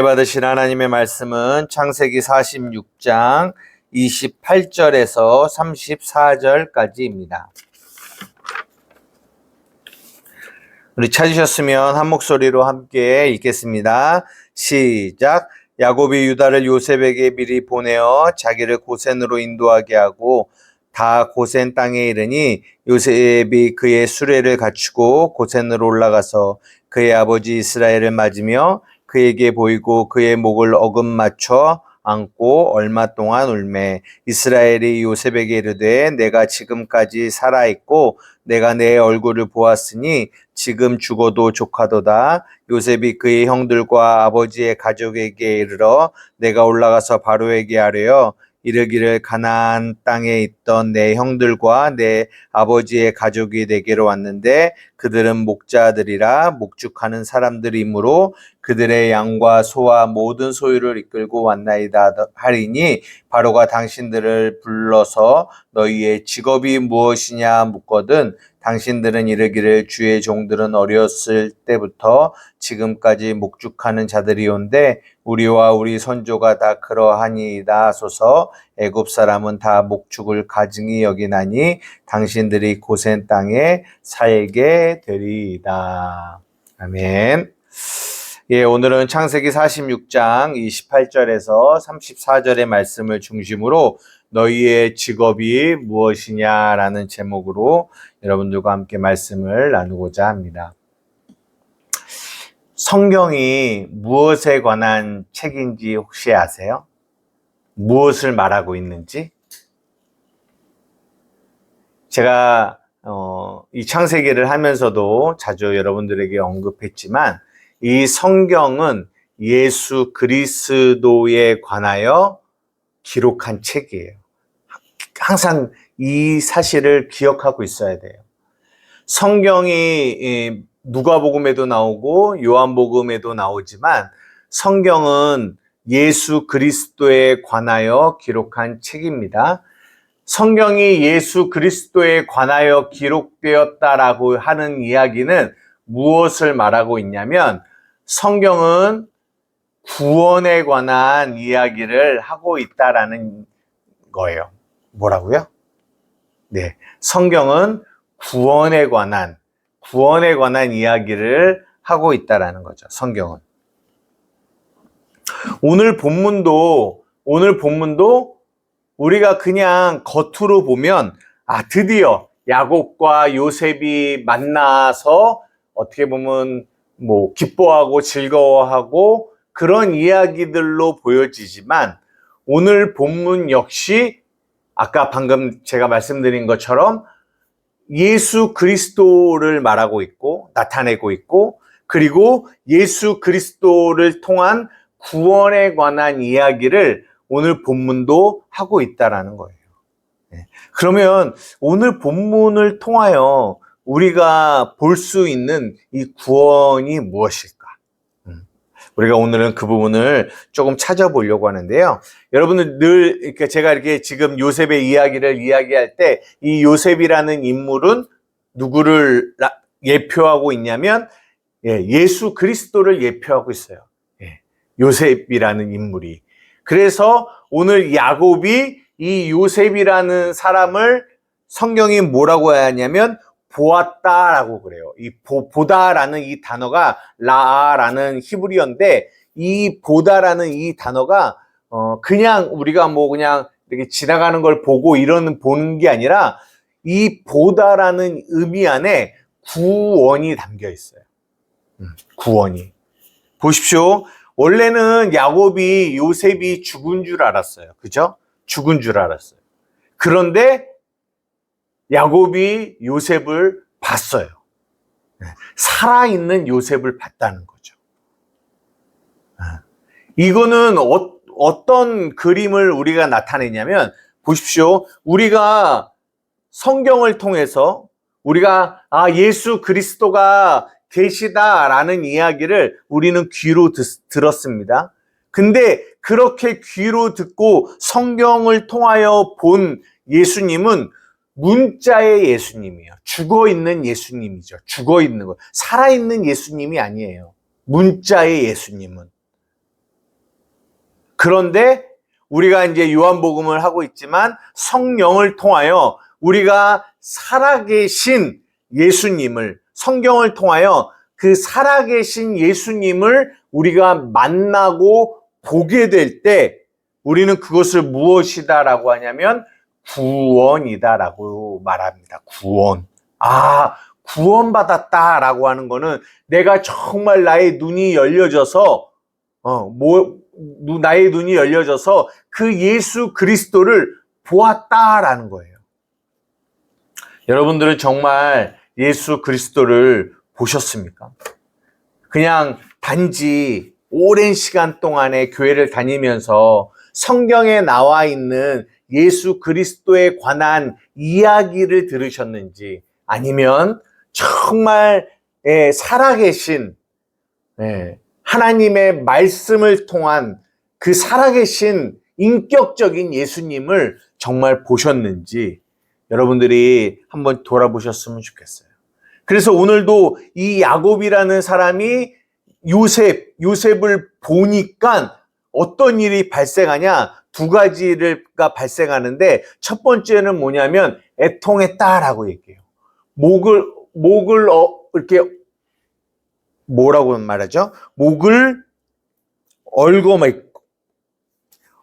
받으신 하나님의 말씀은 창세기 46장 28절에서 34절까지입니다. 우리 찾으셨으면 한 목소리로 함께 읽겠습니다. 시작. 야곱이 유다를 요셉에게 미리 보내어 자기를 고센으로 인도하게 하고 다 고센 땅에 이르니 요셉이 그의 수레를 갖추고 고센으로 올라가서 그의 아버지 이스라엘을 맞으며 그에게 보이고 그의 목을 어금 맞춰 안고 얼마 동안 울매 이스라엘이 요셉에게 이르되 내가 지금까지 살아있고 내가 내 얼굴을 보았으니 지금 죽어도 족하도다. 요셉이 그의 형들과 아버지의 가족에게 이르러 내가 올라가서 바로에게 아뢰어 이르기를 가나안 땅에 있던 내 형들과 내 아버지의 가족이 내게로 왔는데 그들은 목자들이라 목축하는 사람들이므로 그들의 양과 소와 모든 소유를 이끌고 왔나이다 하리니 바로가 당신들을 불러서 너희의 직업이 무엇이냐 묻거든 당신들은 이르기를 주의 종들은 어렸을 때부터 지금까지 목축하는 자들이온데 우리와 우리 선조가 다 그러하니이다 하소서. 애굽 사람은 다 목축을 가증히 여기나니 당신들이 고센 땅에 살게 되리이다. 아멘. 예, 오늘은 창세기 46장 28절에서 34절의 말씀을 중심으로 너희의 직업이 무엇이냐라는 제목으로 여러분들과 함께 말씀을 나누고자 합니다. 성경이 무엇에 관한 책인지 혹시 아세요? 무엇을 말하고 있는지? 제가 이 창세기를 하면서도 자주 여러분들에게 언급했지만 이 성경은 예수 그리스도에 관하여 기록한 책이에요. 항상 이 사실을 기억하고 있어야 돼요. 성경이 누가복음에도 나오고 요한복음에도 나오지만 성경은 예수 그리스도에 관하여 기록한 책입니다. 성경이 예수 그리스도에 관하여 기록되었다라고 하는 이야기는 무엇을 말하고 있냐면 성경은 구원에 관한 이야기를 하고 있다라는 거예요. 뭐라고요? 네, 성경은 구원에 관한 이야기를 하고 있다라는 거죠. 성경은. 오늘 본문도 우리가 그냥 겉으로 보면 드디어 야곱과 요셉이 만나서 어떻게 보면 기뻐하고 즐거워하고 그런 이야기들로 보여지지만 오늘 본문 역시 아까 방금 제가 말씀드린 것처럼 예수 그리스도를 말하고 있고 나타내고 있고 그리고 예수 그리스도를 통한 구원에 관한 이야기를 오늘 본문도 하고 있다라는 거예요. 그러면 오늘 본문을 통하여 우리가 볼 수 있는 이 구원이 무엇일까? 우리가 오늘은 그 부분을 조금 찾아보려고 하는데요. 여러분들 늘 제가 이렇게 지금 요셉의 이야기를 이야기할 때 이 요셉이라는 인물은 누구를 예표하고 있냐면 예수 그리스도를 예표하고 있어요. 요셉이라는 인물이. 그래서 오늘 야곱이 이 요셉이라는 사람을 성경이 뭐라고 하냐면 보았다라고 그래요. 이 보다라는 이 단어가 라아라는 히브리어인데 이 보다라는 이 단어가 그냥 우리가 그냥 이렇게 지나가는 걸 보고 보는 게 아니라 이 보다라는 의미 안에 구원이 담겨 있어요. 구원이. 보십시오. 원래는 야곱이 요셉이 죽은 줄 알았어요. 그죠? 죽은 줄 알았어요. 그런데 야곱이 요셉을 봤어요. 살아있는 요셉을 봤다는 거죠. 이거는 어떤 그림을 우리가 나타내냐면 보십시오. 우리가 성경을 통해서 우리가 예수 그리스도가 계시다라는 이야기를 우리는 귀로 들었습니다. 근데 그렇게 귀로 듣고 성경을 통하여 본 예수님은 문자의 예수님이에요. 죽어있는 예수님이죠. 죽어있는 거. 살아있는 예수님이 아니에요. 문자의 예수님은. 그런데 우리가 이제 요한복음을 하고 있지만 성령을 통하여 우리가 살아계신 예수님을, 성경을 통하여 그 살아계신 예수님을 우리가 만나고 보게 될 때 우리는 그것을 무엇이다라고 하냐면 구원이다라고 말합니다. 구원. 구원받았다라고 하는 거는 내가 정말 나의 눈이 열려져서 나의 눈이 열려져서 그 예수 그리스도를 보았다라는 거예요. 여러분들은 정말 예수 그리스도를 보셨습니까? 그냥 단지 오랜 시간 동안에 교회를 다니면서 성경에 나와 있는 예수 그리스도에 관한 이야기를 들으셨는지, 아니면 정말 살아계신 하나님의 말씀을 통한 그 살아계신 인격적인 예수님을 정말 보셨는지 여러분들이 한번 돌아보셨으면 좋겠어요. 그래서 오늘도 이 야곱이라는 사람이 요셉을 보니까 어떤 일이 발생하냐? 두 가지가 발생하는데, 첫 번째는 뭐냐면 애통했다라고 얘기해요. 목을 이렇게 뭐라고 말하죠? 목을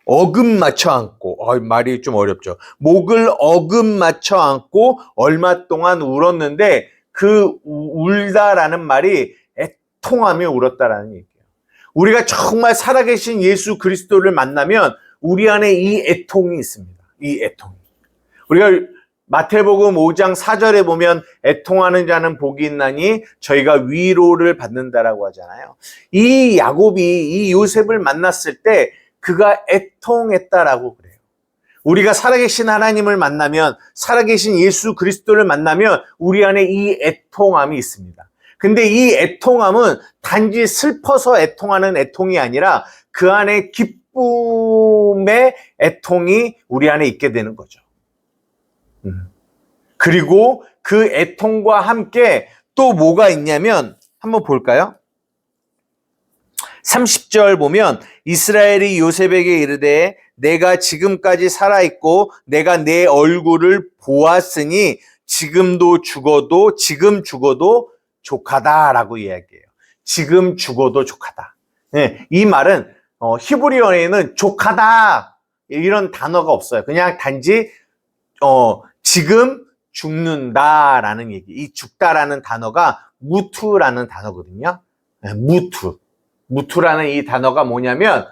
어금 맞춰 안고, 말이 좀 어렵죠. 목을 어금 맞춰 안고 얼마 동안 울었는데, 그 울다라는 말이 애통하며 울었다라는 얘기예요. 우리가 정말 살아계신 예수 그리스도를 만나면 우리 안에 이 애통이 있습니다. 이 애통이. 우리가 마태복음 5장 4절에 보면 애통하는 자는 복이 있나니 저희가 위로를 받는다라고 하잖아요. 이 야곱이 이 요셉을 만났을 때 그가 애통했다라고 그래요. 우리가 살아계신 하나님을 만나면, 살아계신 예수 그리스도를 만나면 우리 안에 이 애통함이 있습니다. 근데 이 애통함은 단지 슬퍼서 애통하는 애통이 아니라 그 안에 기쁨의 애통이 우리 안에 있게 되는 거죠. 그리고 그 애통과 함께 또 뭐가 있냐면 한번 볼까요? 30절 보면 이스라엘이 요셉에게 이르되 내가 지금까지 살아있고 내가 내 얼굴을 보았으니 지금 죽어도 족하다라고 이야기해요. 지금 죽어도 족하다. 이 말은 히브리어에는 족하다 이런 단어가 없어요. 그냥 단지 지금 죽는다라는 얘기. 이 죽다라는 단어가 무투라는 단어거든요. 무투라는 이 단어가 뭐냐면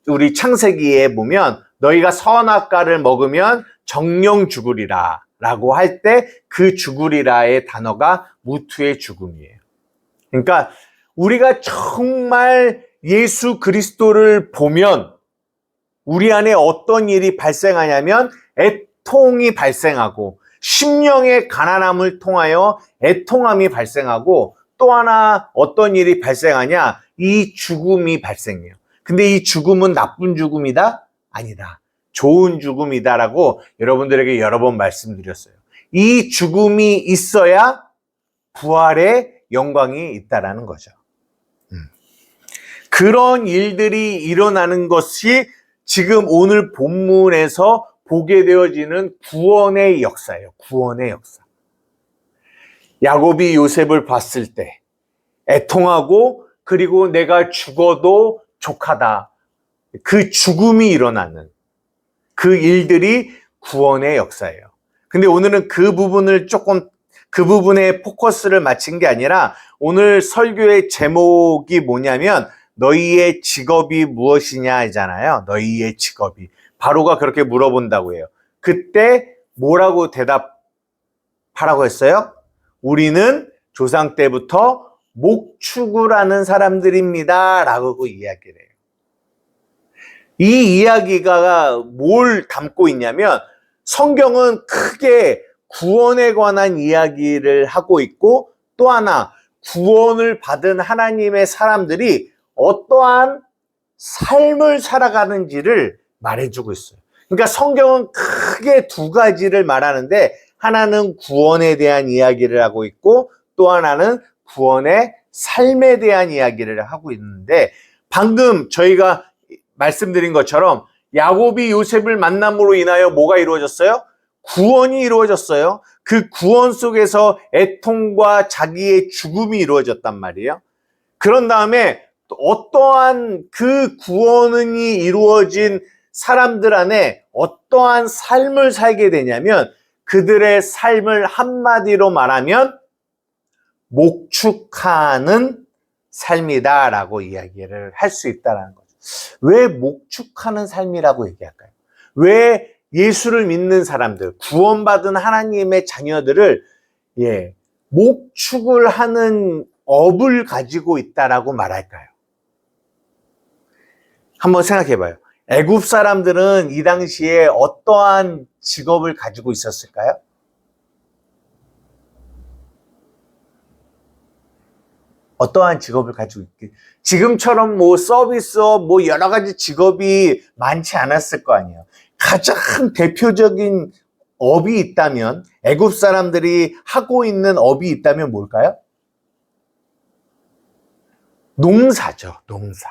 우리 창세기에 보면 너희가 선악과를 먹으면 정령 죽으리라 라고 할 때 그 죽으리라의 단어가 무투의 죽음이에요. 그러니까 우리가 정말 예수 그리스도를 보면 우리 안에 어떤 일이 발생하냐면 애통이 발생하고, 심령의 가난함을 통하여 애통함이 발생하고, 또 하나 어떤 일이 발생하냐? 이 죽음이 발생해요. 근데 이 죽음은 나쁜 죽음이다? 아니다. 좋은 죽음이다라고 여러분들에게 여러 번 말씀드렸어요. 이 죽음이 있어야 부활의 영광이 있다라는 거죠. 그런 일들이 일어나는 것이 지금 오늘 본문에서 보게 되어지는 구원의 역사예요. 구원의 역사. 야곱이 요셉을 봤을 때 애통하고, 그리고 내가 죽어도 족하다. 그 죽음이 일어나는 그 일들이 구원의 역사예요. 근데 오늘은 그 부분에 포커스를 맞춘 게 아니라, 오늘 설교의 제목이 뭐냐면 너희의 직업이 무엇이냐잖아요. 너희의 직업이. 바로가 그렇게 물어본다고 해요. 그때 뭐라고 대답하라고 했어요? 우리는 조상 때부터 목축을 사람들입니다 라고 이야기를 해요. 이 이야기가 뭘 담고 있냐면, 성경은 크게 구원에 관한 이야기를 하고 있고, 또 하나 구원을 받은 하나님의 사람들이 어떠한 삶을 살아가는지를 말해주고 있어요. 그러니까 성경은 크게 두 가지를 말하는데, 하나는 구원에 대한 이야기를 하고 있고, 또 하나는 구원의 삶에 대한 이야기를 하고 있는데, 방금 저희가 말씀드린 것처럼 야곱이 요셉을 만남으로 인하여 뭐가 이루어졌어요? 구원이 이루어졌어요. 그 구원 속에서 애통과 자기의 죽음이 이루어졌단 말이에요. 그런 다음에 어떠한 그 구원이 이루어진 사람들 안에 어떠한 삶을 살게 되냐면 그들의 삶을 한마디로 말하면 목축하는 삶이다라고 이야기를 할 수 있다는 거죠. 왜 목축하는 삶이라고 얘기할까요? 왜 예수를 믿는 사람들, 구원받은 하나님의 자녀들을 목축을 하는 업을 가지고 있다라고 말할까요? 한번 생각해 봐요. 애굽 사람들은 이 당시에 어떠한 직업을 가지고 있었을까요? 어떠한 직업을 가지고 있게 지금처럼 뭐 서비스업 뭐 여러 가지 직업이 많지 않았을 거 아니에요. 가장 대표적인 업이 있다면 애굽 사람들이 하고 있는 업이 있다면 뭘까요? 농사죠. 농사.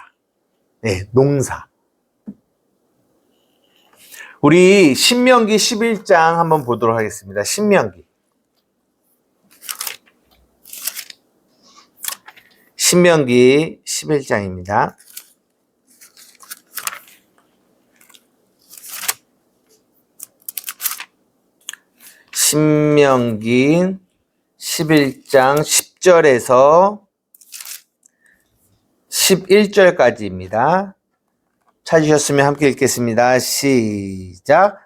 네, 농사. 우리 신명기 11장 한번 보도록 하겠습니다. 신명기 11장입니다. 신명기 11장 10절에서 11절까지입니다. 찾으셨으면 함께 읽겠습니다. 시작.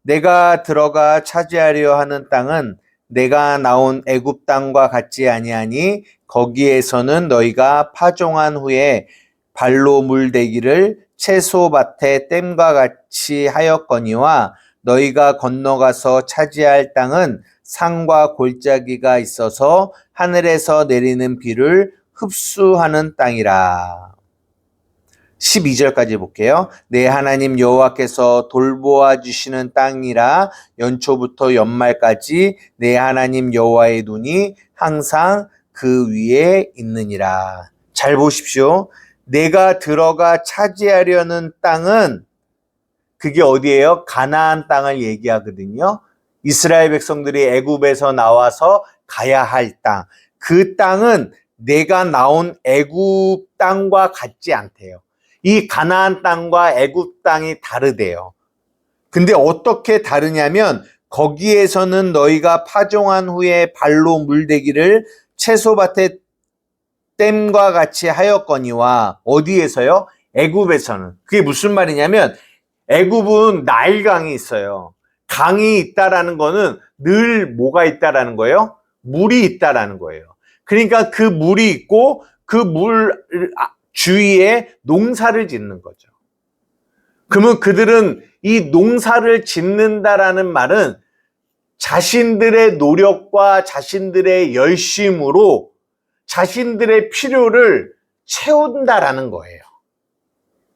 내가 들어가 차지하려 하는 땅은 내가 나온 애굽 땅과 같지 아니하니 거기에서는 너희가 파종한 후에 발로 물대기를 채소밭의 댐과 같이 하였거니와 너희가 건너가서 차지할 땅은 산과 골짜기가 있어서 하늘에서 내리는 비를 흡수하는 땅이라. 12절까지 볼게요. 내 하나님 여호와께서 돌보아 주시는 땅이라 연초부터 연말까지 내 하나님 여호와의 눈이 항상 그 위에 있느니라. 잘 보십시오. 내가 들어가 차지하려는 땅은 그게 어디예요? 가나안 땅을 얘기하거든요. 이스라엘 백성들이 애굽에서 나와서 가야 할 땅. 그 땅은 내가 나온 애굽 땅과 같지 않대요. 이 가나안 땅과 애굽 땅이 다르대요. 근데 어떻게 다르냐면 거기에서는 너희가 파종한 후에 발로 물대기를 채소밭의 댐과 같이 하였거니와 어디에서요? 애굽에서는. 그게 무슨 말이냐면 애굽은 나일강이 있어요. 강이 있다라는 거는 늘 뭐가 있다라는 거예요? 물이 있다라는 거예요. 그러니까 그 물이 있고 그 물 주위에 농사를 짓는 거죠. 그러면 그들은 이 농사를 짓는다라는 말은 자신들의 노력과 자신들의 열심으로 자신들의 필요를 채운다라는 거예요.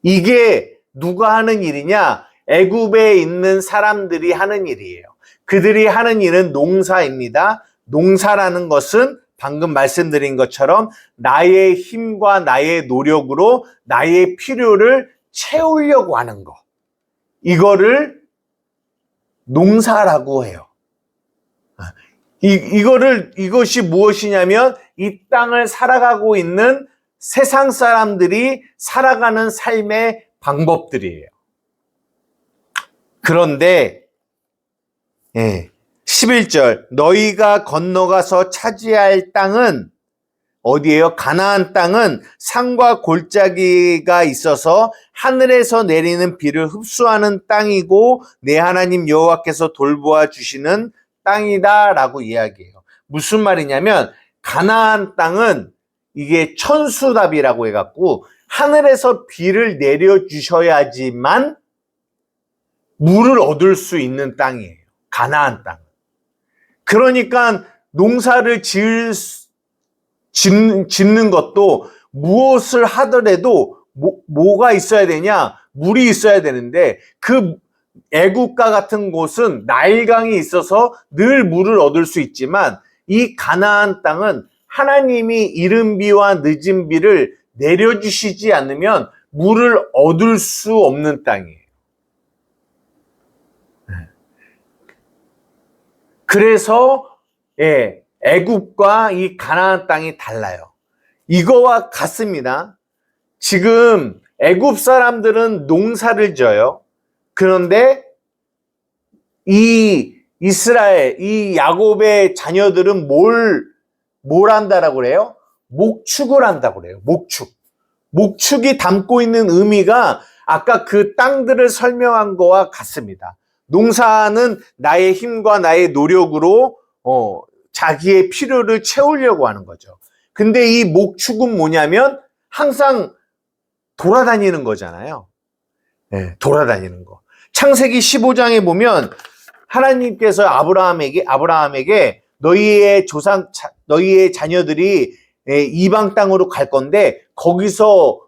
이게 누가 하는 일이냐? 애굽에 있는 사람들이 하는 일이에요. 그들이 하는 일은 농사입니다. 농사라는 것은 방금 말씀드린 것처럼 나의 힘과 나의 노력으로 나의 필요를 채우려고 하는 거. 이거를 농사라고 해요. 이것이 무엇이냐면 이 땅을 살아가고 있는 세상 사람들이 살아가는 삶의 방법들이에요. 그런데 11절 너희가 건너가서 차지할 땅은 어디예요? 가나안 땅은 산과 골짜기가 있어서 하늘에서 내리는 비를 흡수하는 땅이고 내 하나님 여호와께서 돌보아 주시는 땅이다라고 이야기해요. 무슨 말이냐면 가나안 땅은 이게 천수답이라고 해갖고 하늘에서 비를 내려주셔야지만 물을 얻을 수 있는 땅이에요. 가나안 땅. 그러니까 농사를 짓는 것도 무엇을 하더라도 뭐가 있어야 되냐? 물이 있어야 되는데 그 애국과 같은 곳은 나일강이 있어서 늘 물을 얻을 수 있지만 이 가나안 땅은 하나님이 이른 비와 늦은 비를 내려주시지 않으면 물을 얻을 수 없는 땅이에요. 그래서 애굽과 이 가나안 땅이 달라요. 이거와 같습니다. 지금 애굽 사람들은 농사를 져요. 그런데 이 이스라엘, 이 야곱의 자녀들은 뭘 한다라고 그래요? 목축을 한다고 그래요. 목축. 목축이 담고 있는 의미가 아까 그 땅들을 설명한 거와 같습니다. 농사는 나의 힘과 나의 노력으로 자기의 필요를 채우려고 하는 거죠. 근데 이 목축은 뭐냐면 항상 돌아다니는 거잖아요. 네, 돌아다니는 거. 창세기 15장에 보면 하나님께서 아브라함에게 너희의 자녀들이 이방 땅으로 갈 건데 거기서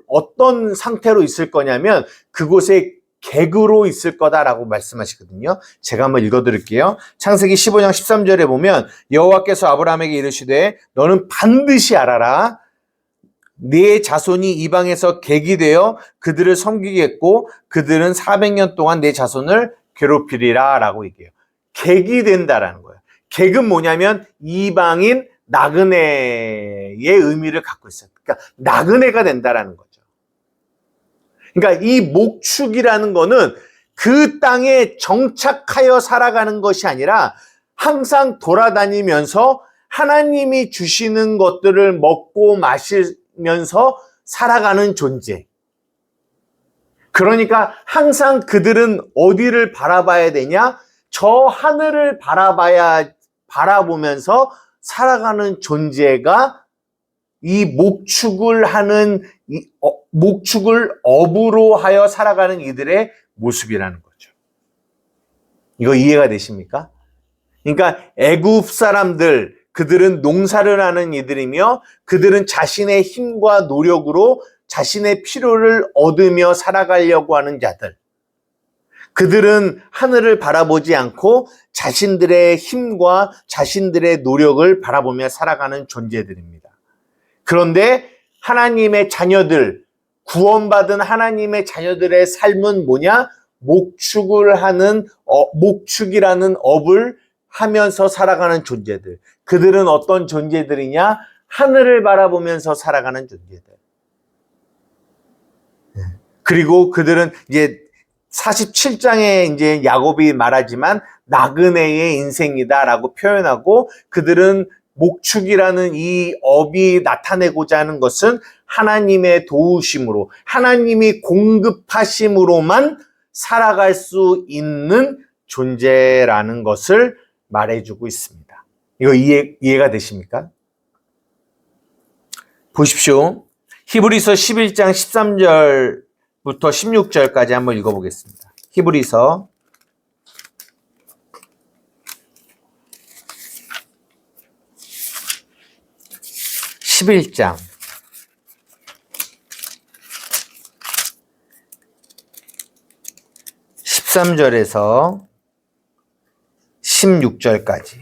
어떤 상태로 있을 거냐면 그곳에 객으로 있을 거다라고 말씀하시거든요. 제가 한번 읽어드릴게요. 창세기 15장 13절에 보면 여호와께서 아브라함에게 이르시되 너는 반드시 알아라. 네 자손이 이방에서 객이 되어 그들을 섬기겠고 그들은 400년 동안 내 자손을 괴롭히리라 라고 얘기해요. 객이 된다라는 거예요. 객은 뭐냐면 이방인 나그네의 의미를 갖고 있어요. 그러니까 나그네가 된다라는 거죠. 그러니까 이 목축이라는 거는 그 땅에 정착하여 살아가는 것이 아니라 항상 돌아다니면서 하나님이 주시는 것들을 먹고 마시면서 살아가는 존재. 그러니까 항상 그들은 어디를 바라봐야 되냐? 저 하늘을 바라보면서 살아가는 존재가 이 목축을 업으로 하여 살아가는 이들의 모습이라는 거죠. 이거 이해가 되십니까? 그러니까 애굽 사람들, 그들은 농사를 하는 이들이며 그들은 자신의 힘과 노력으로 자신의 필요를 얻으며 살아가려고 하는 자들. 그들은 하늘을 바라보지 않고 자신들의 힘과 자신들의 노력을 바라보며 살아가는 존재들입니다. 그런데 하나님의 자녀들, 구원받은 하나님의 자녀들의 삶은 뭐냐? 목축이라는 업을 하면서 살아가는 존재들. 그들은 어떤 존재들이냐? 하늘을 바라보면서 살아가는 존재들. 그리고 그들은 이제 47장에 이제 야곱이 말하지만 나그네의 인생이다라고 표현하고 그들은 목축이라는 이 업이 나타내고자 하는 것은 하나님의 도우심으로 하나님이 공급하심으로만 살아갈 수 있는 존재라는 것을 말해주고 있습니다. 이거 이해가 되십니까? 보십시오. 히브리서 11장 13절부터 16절까지 한번 읽어보겠습니다. 히브리서 11장 13절에서 16절까지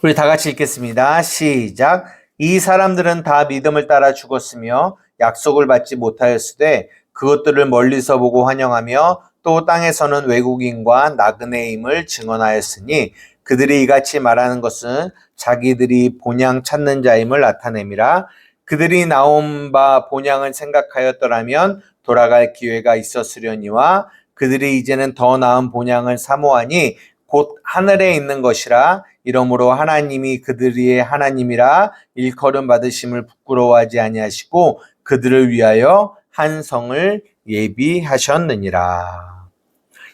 우리 다 같이 읽겠습니다. 시작. 이 사람들은 다 믿음을 따라 죽었으며 약속을 받지 못하였으되 그것들을 멀리서 보고 환영하며 또 땅에서는 외국인과 나그네임을 증언하였으니 그들이 이같이 말하는 것은 자기들이 본향 찾는 자임을 나타냄이라. 그들이 나온 바 본향을 생각하였더라면 돌아갈 기회가 있었으려니와 그들이 이제는 더 나은 본향을 사모하니 곧 하늘에 있는 것이라. 이러므로 하나님이 그들의 하나님이라 일컬음 받으심을 부끄러워하지 아니하시고 그들을 위하여 한 성을 예비하셨느니라.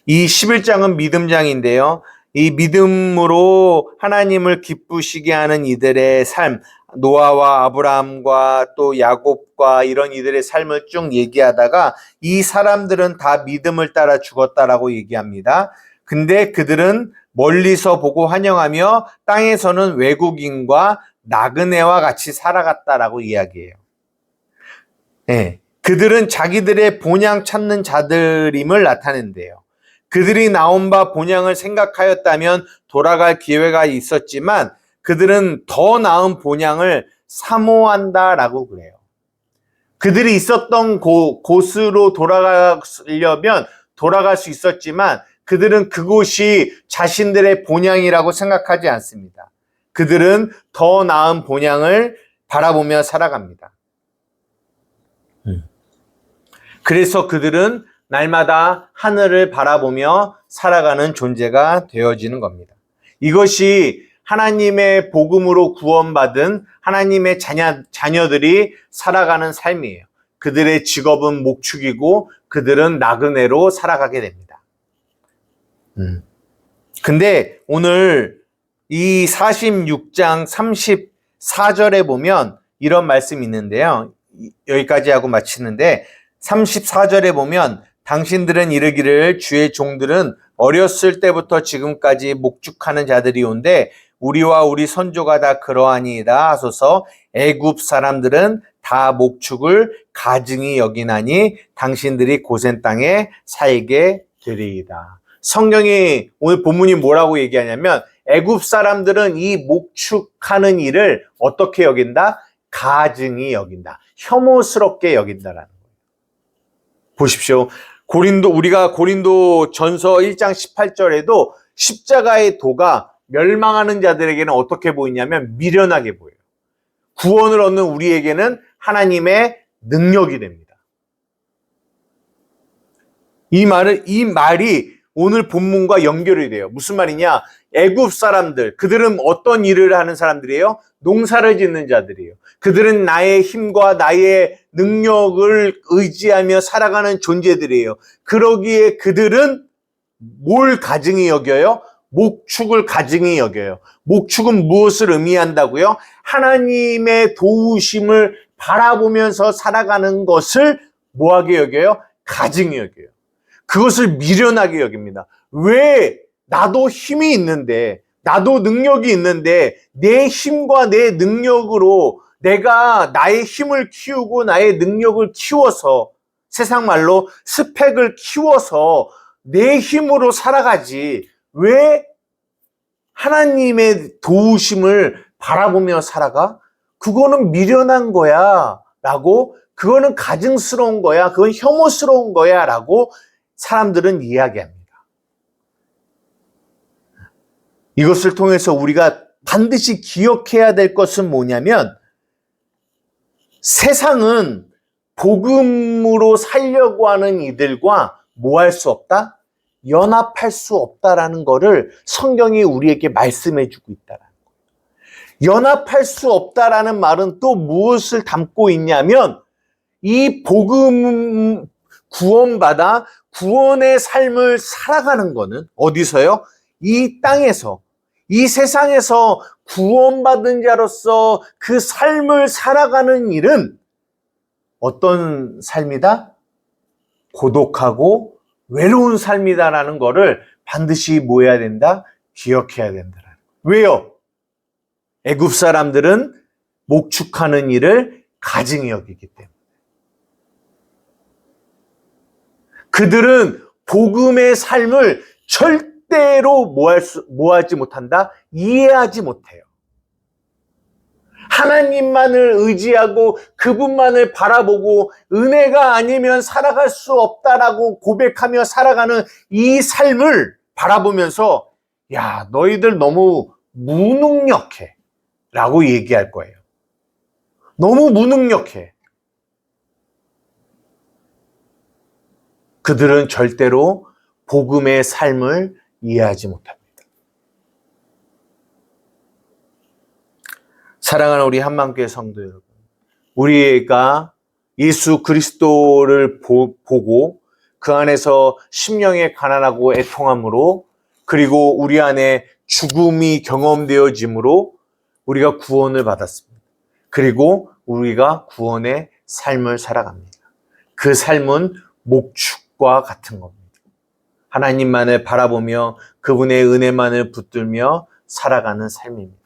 이 11장은 믿음장인데요. 이 믿음으로 하나님을 기쁘시게 하는 이들의 삶, 노아와 아브라함과 또 야곱과 이런 이들의 삶을 쭉 얘기하다가 이 사람들은 다 믿음을 따라 죽었다라고 얘기합니다. 근데 그들은 멀리서 보고 환영하며 땅에서는 외국인과 나그네와 같이 살아갔다라고 이야기해요. 네, 그들은 자기들의 본향 찾는 자들임을 나타낸대요. 그들이 나온 바 본향을 생각하였다면 돌아갈 기회가 있었지만 그들은 더 나은 본향을 사모한다라고 그래요. 그들이 있었던 곳으로 돌아가려면 돌아갈 수 있었지만 그들은 그곳이 자신들의 본향이라고 생각하지 않습니다. 그들은 더 나은 본향을 바라보며 살아갑니다. 그래서 그들은 날마다 하늘을 바라보며 살아가는 존재가 되어지는 겁니다. 이것이 하나님의 복음으로 구원받은 하나님의 자녀들이 살아가는 삶이에요. 그들의 직업은 목축이고 그들은 나그네로 살아가게 됩니다. 근데 오늘 이 46장 34절에 보면 이런 말씀이 있는데요. 여기까지 하고 마치는데 34절에 보면 당신들은 이르기를 주의 종들은 어렸을 때부터 지금까지 목축하는 자들이온데 우리와 우리 선조가 다 그러하니이다 하소서. 애굽 사람들은 다 목축을 가증히 여기나니 당신들이 고센 땅에 살게 되리이다. 성경이 오늘 본문이 뭐라고 얘기하냐면 애굽 사람들은 이 목축하는 일을 어떻게 여긴다? 가증히 여긴다. 혐오스럽게 여긴다라는 거예요. 보십시오. 우리가 고린도 전서 1장 18절에도 십자가의 도가 멸망하는 자들에게는 어떻게 보이냐면 미련하게 보여요. 구원을 얻는 우리에게는 하나님의 능력이 됩니다. 이 말이 오늘 본문과 연결이 돼요. 무슨 말이냐? 애굽 사람들, 그들은 어떤 일을 하는 사람들이에요? 농사를 짓는 자들이에요. 그들은 나의 힘과 나의 능력을 의지하며 살아가는 존재들이에요. 그러기에 그들은 뭘 가증히 여겨요? 목축을 가증히 여겨요. 목축은 무엇을 의미한다고요? 하나님의 도우심을 바라보면서 살아가는 것을 뭐하게 여겨요? 가증히 여겨요. 그것을 미련하게 여깁니다. 왜 나도 힘이 있는데, 나도 능력이 있는데 내 힘과 내 능력으로 내가 나의 힘을 키우고 나의 능력을 키워서, 세상 말로 스펙을 키워서 내 힘으로 살아가지 왜 하나님의 도우심을 바라보며 살아가? 그거는 미련한 거야 라고, 그거는 가증스러운 거야, 그건 혐오스러운 거야 라고 사람들은 이야기합니다. 이것을 통해서 우리가 반드시 기억해야 될 것은 뭐냐면, 세상은 복음으로 살려고 하는 이들과 뭐 할 수 없다? 연합할 수 없다라는 것을 성경이 우리에게 말씀해 주고 있다라는 거예요. 연합할 수 없다라는 말은 또 무엇을 담고 있냐면, 이 복음 구원받아 구원의 삶을 살아가는 거는 어디서요? 이 땅에서, 이 세상에서 구원받은 자로서 그 삶을 살아가는 일은 어떤 삶이다? 고독하고 외로운 삶이다라는 거를 반드시 뭐 해야 된다? 기억해야 된다라는 거예요. 왜요? 애굽 사람들은 목축하는 일을 가증히 여기기 때문에. 그들은 복음의 삶을 절대로 뭐 하지 못한다? 이해하지 못해요. 하나님만을 의지하고 그분만을 바라보고 은혜가 아니면 살아갈 수 없다라고 고백하며 살아가는 이 삶을 바라보면서, 야, 너희들 너무 무능력해 라고 얘기할 거예요. 너무 무능력해. 그들은 절대로 복음의 삶을 이해하지 못합니다. 사랑하는 우리 한만교회 성도 여러분, 우리가 예수 그리스도를 보고 그 안에서 심령에 가난하고 애통함으로, 그리고 우리 안에 죽음이 경험되어짐으로 우리가 구원을 받았습니다. 그리고 우리가 구원의 삶을 살아갑니다. 그 삶은 목축과 같은 겁니다. 하나님만을 바라보며 그분의 은혜만을 붙들며 살아가는 삶입니다.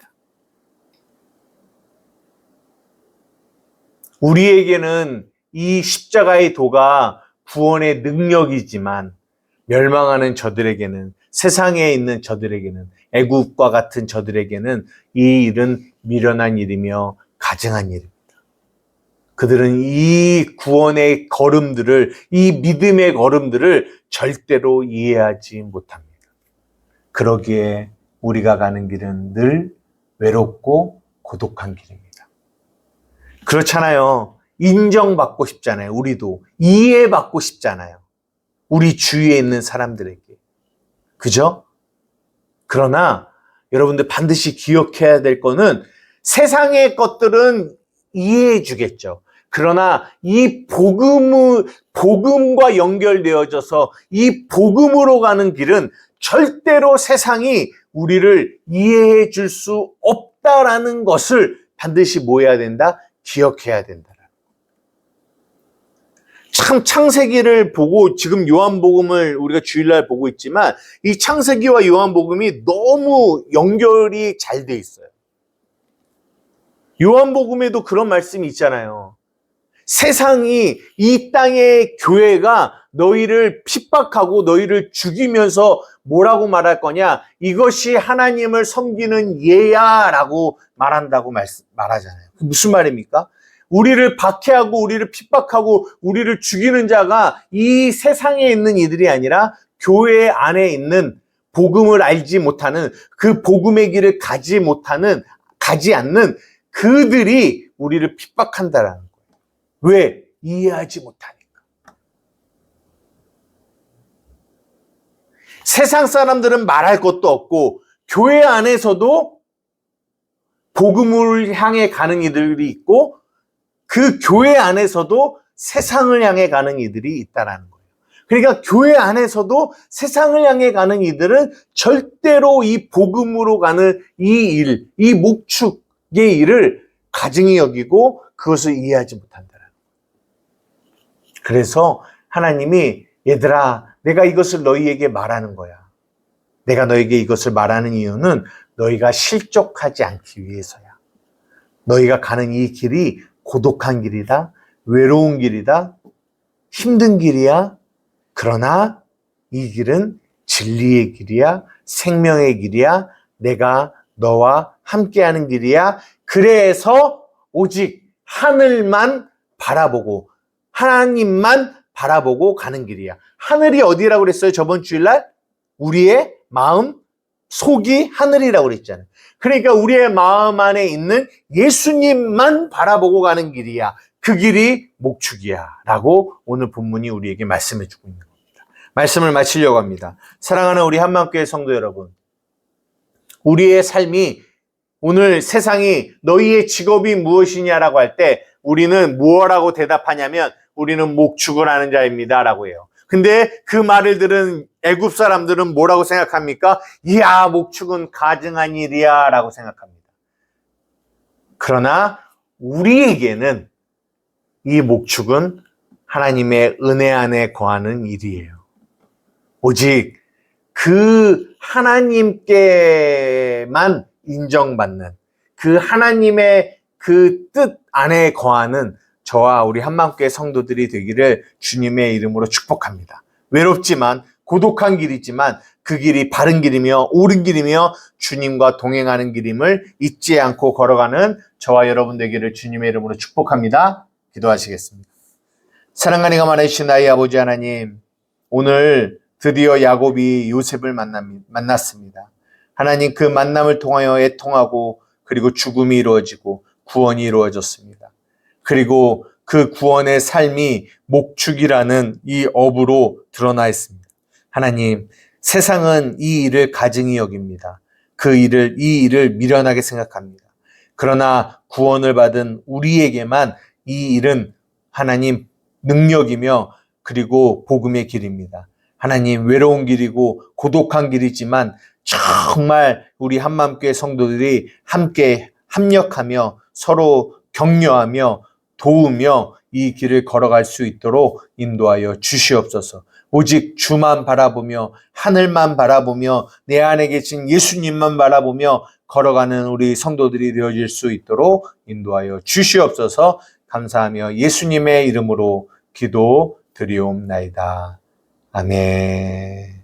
우리에게는 이 십자가의 도가 구원의 능력이지만, 멸망하는 저들에게는, 세상에 있는 저들에게는, 애굽과 같은 저들에게는 이 일은 미련한 일이며 가증한 일입니다. 그들은 이 구원의 걸음들을, 이 믿음의 걸음들을 절대로 이해하지 못합니다. 그러기에 우리가 가는 길은 늘 외롭고 고독한 길입니다. 그렇잖아요. 인정받고 싶잖아요. 우리도 이해받고 싶잖아요. 우리 주위에 있는 사람들에게. 그죠? 그러나 여러분들 반드시 기억해야 될 거는 세상의 것들은 이해해 주겠죠. 그러나 이 복음과 연결되어져서 이 복음으로 가는 길은 절대로 세상이 우리를 이해해 줄 수 없다라는 것을 반드시 뭐 해야 된다? 기억해야 된다. 참 창세기를 보고 지금 요한복음을 우리가 주일날 보고 있지만 이 창세기와 요한복음이 너무 연결이 잘 돼 있어요. 요한복음에도 그런 말씀이 있잖아요. 세상이 이 땅의 교회가 너희를 핍박하고 너희를 죽이면서 뭐라고 말할 거냐? 이것이 하나님을 섬기는 예야라고 말하잖아요. 무슨 말입니까? 우리를 박해하고 우리를 핍박하고 우리를 죽이는 자가 이 세상에 있는 이들이 아니라 교회 안에 있는 복음을 알지 못하는, 그 복음의 길을 가지 않는 그들이 우리를 핍박한다라는 거예요. 왜? 이해하지 못하니까. 세상 사람들은 말할 것도 없고 교회 안에서도 복음을 향해 가는 이들이 있고 그 교회 안에서도 세상을 향해 가는 이들이 있다라는 거예요. 그러니까 교회 안에서도 세상을 향해 가는 이들은 절대로 이 복음으로 가는 이 일, 이 목축의 일을 가증히 여기고 그것을 이해하지 못한다라는 거예요. 그래서 하나님이 얘들아, 내가 이것을 너희에게 말하는 거야. 내가 너에게 이것을 말하는 이유는 너희가 실족하지 않기 위해서야. 너희가 가는 이 길이 고독한 길이다, 외로운 길이다, 힘든 길이야. 그러나 이 길은 진리의 길이야, 생명의 길이야, 내가 너와 함께하는 길이야. 그래서 오직 하늘만 바라보고 하나님만 바라보고 가는 길이야. 하늘이 어디라고 그랬어요? 저번 주일날? 우리의 마음, 속이 하늘이라고 그랬잖아요. 그러니까 우리의 마음 안에 있는 예수님만 바라보고 가는 길이야. 그 길이 목축이야 라고 오늘 본문이 우리에게 말씀해 주고 있는 겁니다. 말씀을 마치려고 합니다. 사랑하는 우리 한마음교회 성도 여러분, 우리의 삶이 오늘 세상이 너희의 직업이 무엇이냐라고 할 때 우리는 무엇라고 대답하냐면 우리는 목축을 하는 자입니다 라고 해요. 근데 그 말을 들은 애굽 사람들은 뭐라고 생각합니까? 이야, 목축은 가증한 일이야 라고 생각합니다. 그러나 우리에게는 이 목축은 하나님의 은혜 안에 거하는 일이에요. 오직 그 하나님께만 인정받는 그 하나님의 그 뜻 안에 거하는 저와 우리 한마음교회 성도들이 되기를 주님의 이름으로 축복합니다. 외롭지만 고독한 길이지만 그 길이 바른 길이며 옳은 길이며 주님과 동행하는 길임을 잊지 않고 걸어가는 저와 여러분 되기를 주님의 이름으로 축복합니다. 기도하시겠습니다. 사랑하니가 많으신 나의 아버지 하나님, 오늘 드디어 야곱이 요셉을 만났습니다. 하나님, 그 만남을 통하여 애통하고 그리고 죽음이 이루어지고 구원이 이루어졌습니다. 그리고 그 구원의 삶이 목축이라는 이 업으로 드러나 있습니다. 하나님, 세상은 이 일을 가증히 여깁니다. 이 일을 미련하게 생각합니다. 그러나 구원을 받은 우리에게만 이 일은 하나님 능력이며 그리고 복음의 길입니다. 하나님, 외로운 길이고 고독한 길이지만 정말 우리 한마음교회 성도들이 함께 합력하며 서로 격려하며 도우며 이 길을 걸어갈 수 있도록 인도하여 주시옵소서. 오직 주만 바라보며 하늘만 바라보며 내 안에 계신 예수님만 바라보며 걸어가는 우리 성도들이 되어질 수 있도록 인도하여 주시옵소서. 감사하며 예수님의 이름으로 기도 드리옵나이다. 아멘.